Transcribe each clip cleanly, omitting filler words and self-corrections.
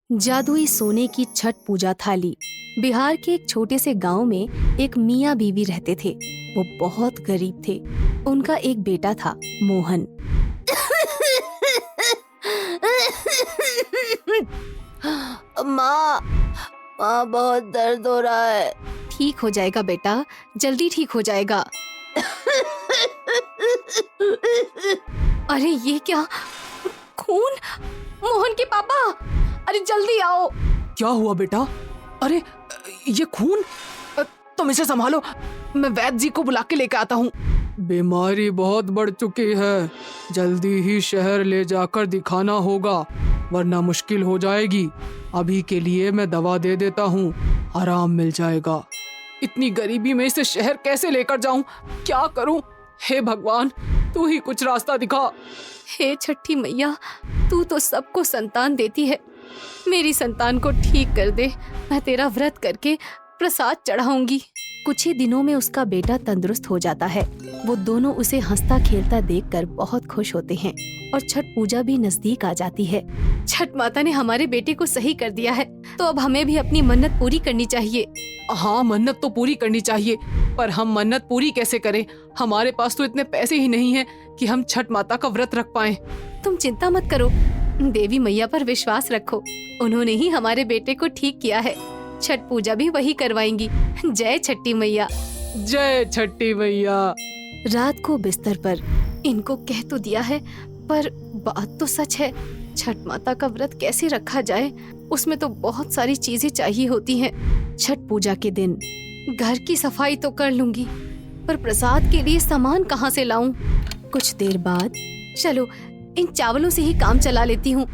जादुई सोने की छठ पूजा थाली। बिहार के एक छोटे से गांव में एक मियाँ बीवी रहते थे। वो बहुत गरीब थे। उनका एक बेटा था, मोहन। माँ माँ बहुत दर्द हो रहा है। ठीक हो जाएगा बेटा, जल्दी ठीक हो जाएगा। अरे ये क्या, खून! मोहन के पापा, अरे जल्दी आओ। क्या हुआ बेटा? अरे ये खून! तुम इसे संभालो, मैं वैद्य जी को बुला के लेके आता हूँ। बीमारी बहुत बढ़ चुकी है, जल्दी ही शहर ले जाकर दिखाना होगा वरना मुश्किल हो जाएगी। अभी के लिए मैं दवा दे देता हूँ, आराम मिल जाएगा। इतनी गरीबी में इसे शहर कैसे लेकर जाऊँ? क्या करूँ? हे भगवान, तू ही कुछ रास्ता दिखा। हे छठी मैया, तू तो सबको संतान देती है, मेरी संतान को ठीक कर दे। मैं तेरा व्रत करके प्रसाद चढ़ाऊंगी। कुछ ही दिनों में उसका बेटा तंदुरुस्त हो जाता है। वो दोनों उसे हंसता खेलता देखकर बहुत खुश होते हैं और छठ पूजा भी नजदीक आ जाती है। छठ माता ने हमारे बेटे को सही कर दिया है, तो अब हमें भी अपनी मन्नत पूरी करनी चाहिए। हाँ, मन्नत तो पूरी करनी चाहिए, पर हम मन्नत पूरी कैसे करें? हमारे पास तो इतने पैसे ही नहीं हैं कि हम छठ माता का व्रत रख पाएं। तुम चिंता मत करो, देवी मैया पर विश्वास रखो। उन्होंने ही हमारे बेटे को ठीक किया है। छठ पूजा भी वही करवाएंगी। जय छठी मैया। जय छठी मैया। रात को बिस्तर पर इनको कह तो दिया है, पर बात तो सच है। छठ माता का व्रत कैसे रखा जाए? उसमें तो बहुत सारी चीजें चाहिए होती हैं। छठ पूजा के दिन घर की सफाई तो कर लूंगी, पर प्रसाद के लिए सामान कहाँ से लाऊं? कुछ देर बाद चलो इन चावलों से ही काम चला लेती हूँ।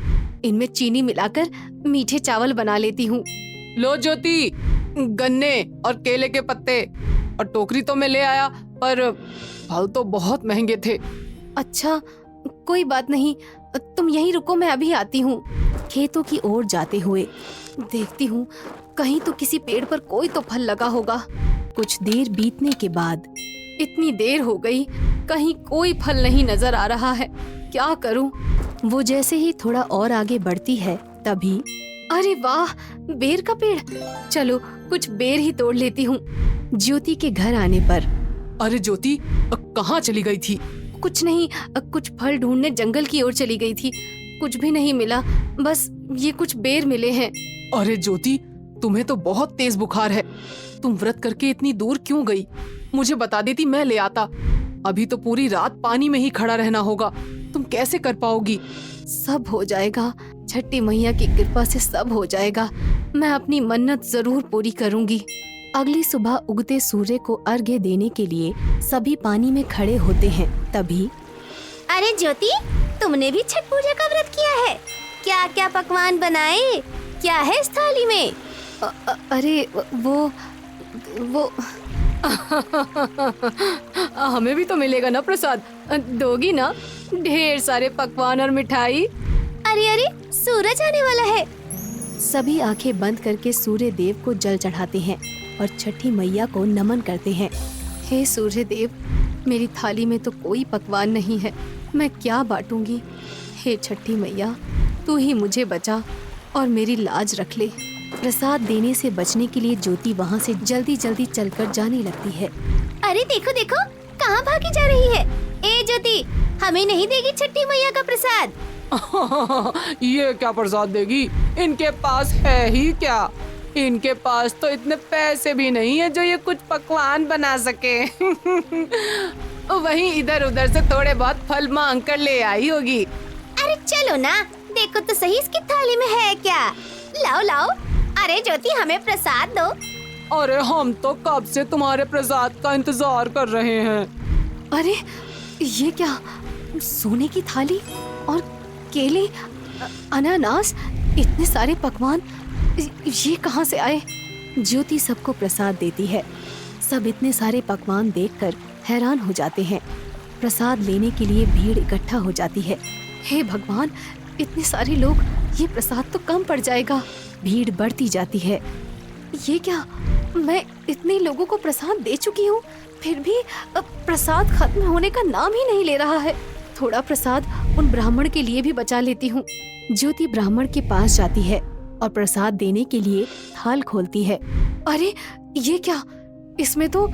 इनमें चीनी मिलाकर मीठे चावल बना लेती हूँ। लो ज्योति, गन्ने और केले के पत्ते और टोकरी तो मैं ले आया, पर फल तो बहुत महंगे थे। अच्छा, कोई बात नहीं, तुम यहीं रुको, मैं अभी आती हूँ। खेतों की ओर जाते हुए देखती हूँ कहीं तो किसी पेड़ पर कोई तो फल लगा होगा। कुछ देर बीतने के बाद इतनी देर हो गई, कहीं कोई फल नहीं नजर आ रहा है। क्या करूँ? वो जैसे ही थोड़ा और आगे बढ़ती है, तभी अरे वाह, बेर का पेड़! चलो कुछ बेर ही तोड़ लेती हूँ। ज्योति के घर आने पर, अरे ज्योति, कहाँ चली गई थी? कुछ नहीं, कुछ फल ढूंढने जंगल की ओर चली गई थी। कुछ भी नहीं मिला, बस ये कुछ बेर मिले हैं। अरे ज्योति, तुम्हें तो बहुत तेज बुखार है। तुम व्रत करके इतनी दूर क्यों गई? मुझे बता देती, मैं ले आता। अभी तो पूरी रात पानी में ही खड़ा रहना होगा। तुम कैसे कर पाओगी? सब हो जाएगा, छठी मैया की कृपा से सब हो जाएगा। मैं अपनी मन्नत जरूर पूरी करूंगी। अगली सुबह उगते सूर्य को अर्घ्य देने के लिए सभी पानी में खड़े होते हैं। तभी अरे ज्योति, तुमने भी छठ पूजा का व्रत किया है? क्या क्या पकवान बनाए? क्या है इस थाली में? अरे वो हमें भी तो मिलेगा ना प्रसाद, दोगी ना? ढेर सारे पकवान और मिठाई। अरे अरे, सूरज आने वाला है। सभी आंखें बंद करके सूर्य देव को जल चढ़ाते हैं और छठी मैया को नमन करते हैं। हे सूर्य देव, मेरी थाली में तो कोई पकवान नहीं है, मैं क्या बांटूंगी? हे छठी मैया, तू ही मुझे बचा और मेरी लाज रख ले। प्रसाद देने से बचने के लिए ज्योति वहाँ से जल्दी जल्दी चलकर जाने लगती है। अरे देखो देखो, कहाँ भागी जा रही है? ए ज्योति, हमें नहीं देगी छठी मैया का प्रसाद? ये क्या प्रसाद देगी? इनके पास है ही क्या? इनके पास तो इतने पैसे भी नहीं है जो ये कुछ पकवान बना सके। वहीं इधर उधर से थोड़े बहुत फल मांग कर ले आई होगी। अरे चलो ना, देखो तो सही इसकी थाली में है क्या। लाओ लाओ। अरे ज्योति, हमें प्रसाद दो। अरे हम तो कब से तुम्हारे प्रसाद का इंतजार कर रहे हैं। अरे ये क्या, सोने की थाली और केले, अनानास, इतने सारे पकवान, ये कहाँ से आए? ज्योति सबको प्रसाद देती है। सब इतने सारे पकवान देखकर हैरान हो जाते हैं। प्रसाद लेने के लिए भीड़ इकट्ठा हो जाती है। हे भगवान, इतने सारे लोग, ये प्रसाद तो कम पड़ जाएगा। भीड़ बढ़ती जाती है। ये क्या, मैं इतने लोगों को प्रसाद दे चुकी हूँ, फिर भी प्रसाद खत्म होने का नाम ही नहीं ले रहा है। थोड़ा प्रसाद उन ब्राह्मण के लिए भी बचा लेती हूँ। ज्योति ब्राह्मण के पास जाती है और प्रसाद देने के लिए थाल खोलती है। अरे ये क्या, इसमें तो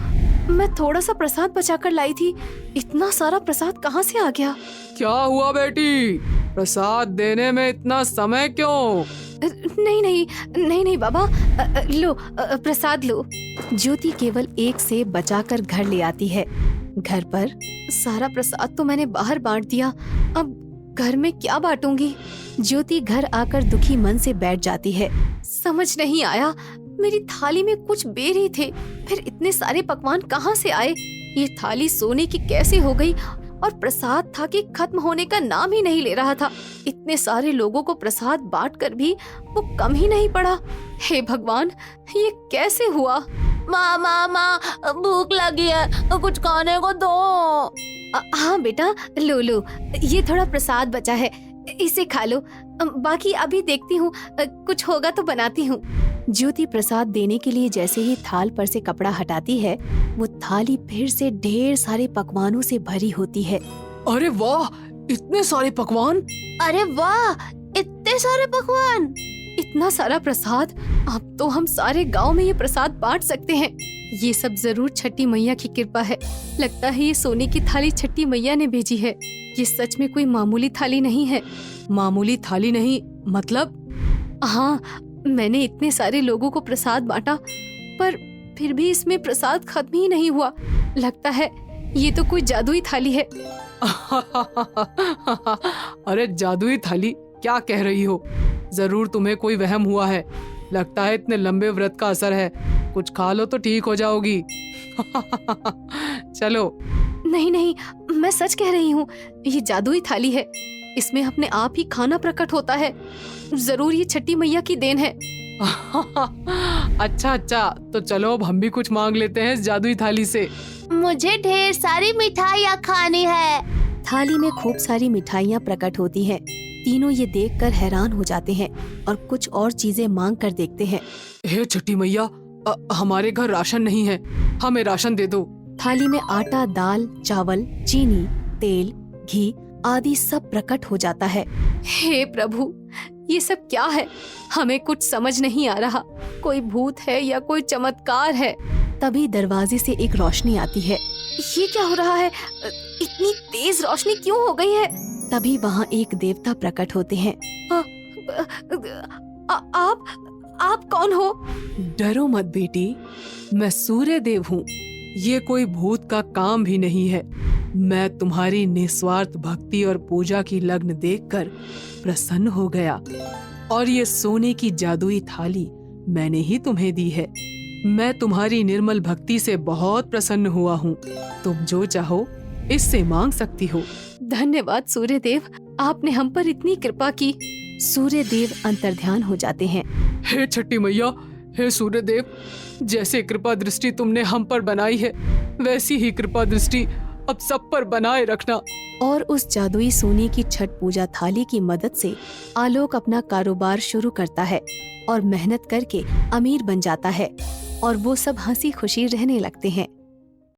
मैं थोड़ा सा प्रसाद बचाकर लाई थी, इतना सारा प्रसाद कहाँ से आ गया? क्या हुआ बेटी, प्रसाद देने में इतना समय क्यों? नहीं नहीं नहीं नहीं बाबा, लो प्रसाद लो। ज्योति केवल एक सेब बचाकर घर ले आती है। घर पर सारा प्रसाद तो मैंने बाहर बांट दिया, अब घर में क्या बांटूंगी? ज्योति घर आकर दुखी मन से बैठ जाती है। समझ नहीं आया, मेरी थाली में कुछ बेर ही थे, फिर इतने सारे पकवान कहाँ से आए? ये थाली सोने की कैसे हो गई? और प्रसाद था कि खत्म होने का नाम ही नहीं ले रहा था। इतने सारे लोगों को प्रसाद बांटकर भी वो कम ही नहीं पड़ा। हे भगवान, ये कैसे हुआ? माँ माँ माँ, भूख लगी है, कुछ खाने को दो। हाँ बेटा, लो लो, ये थोड़ा प्रसाद बचा है, इसे खा लो, बाकी अभी देखती हूँ, कुछ होगा तो बनाती हूँ। ज्योति प्रसाद देने के लिए जैसे ही थाल पर से कपड़ा हटाती है, वो थाली फिर से ढेर सारे पकवानों से भरी होती है। अरे वाह, इतने सारे पकवान! अरे वाह, इतने सारे पकवान! इतना सारा प्रसाद! अब तो हम सारे गांव में ये प्रसाद बांट सकते हैं। ये सब जरूर छठी मैया की कृपा है। लगता है ये सोने की थाली छठी मैया ने भेजी है। ये सच में कोई मामूली थाली नहीं है। मामूली थाली नहीं मतलब? हाँ, मैंने इतने सारे लोगों को प्रसाद बांटा, पर फिर भी इसमें प्रसाद खत्म ही नहीं हुआ। लगता है ये तो कोई जादुई थाली है। अरे जादुई थाली, क्या कह रही हो? जरूर तुम्हें कोई वहम हुआ है। लगता है इतने लंबे व्रत का असर है। कुछ खा लो तो ठीक हो जाओगी। चलो। नहीं नहीं, मैं सच कह रही हूँ, ये जादुई थाली है। इसमें अपने आप ही खाना प्रकट होता है। जरूर ये छठी मैया की देन है। अच्छा अच्छा, तो चलो अब हम भी कुछ मांग लेते हैं इस जादुई थाली से। मुझे ढेर सारी मिठाइयाँ खानी है। थाली में खूब सारी मिठाइयाँ प्रकट होती हैं। तीनों ये देखकर हैरान हो जाते हैं और कुछ और चीजें मांग कर देखते हैं। हे छठी मैया, हमारे घर राशन नहीं है, हमें राशन दे दो। थाली में आटा, दाल, चावल, चीनी, तेल, घी आदि सब प्रकट हो जाता है। हे प्रभु, ये सब क्या है? हमें कुछ समझ नहीं आ रहा। कोई भूत है या कोई चमत्कार है? तभी दरवाजे से एक रोशनी आती है। ये क्या हो रहा है? इतनी तेज रोशनी क्यों हो गई है? तभी वहाँ एक देवता प्रकट होते हैं। आप कौन हो? डरो मत बेटी, मैं सूर्य देव हूँ। ये कोई भूत का काम भी नहीं है। मैं तुम्हारी निस्वार्थ भक्ति और पूजा की लगन देखकर प्रसन्न हो गया, और ये सोने की जादुई थाली मैंने ही तुम्हें दी है। मैं तुम्हारी निर्मल भक्ति से बहुत प्रसन्न हुआ हूँ। तुम जो चाहो इससे मांग सकती हो। धन्यवाद सूर्य देव, आपने हम पर इतनी कृपा की। सूर्य देव अंतर्ध्यान हो जाते हैं। हे छठी मैया, हे सूर्य देव, जैसे कृपा दृष्टि तुमने हम पर बनाई है, वैसी ही कृपा दृष्टि अब सब पर बनाए रखना। और उस जादुई सोने की छठ पूजा थाली की मदद से आलोक अपना कारोबार शुरू करता है और मेहनत करके अमीर बन जाता है, और वो सब हंसी खुशी रहने लगते हैं।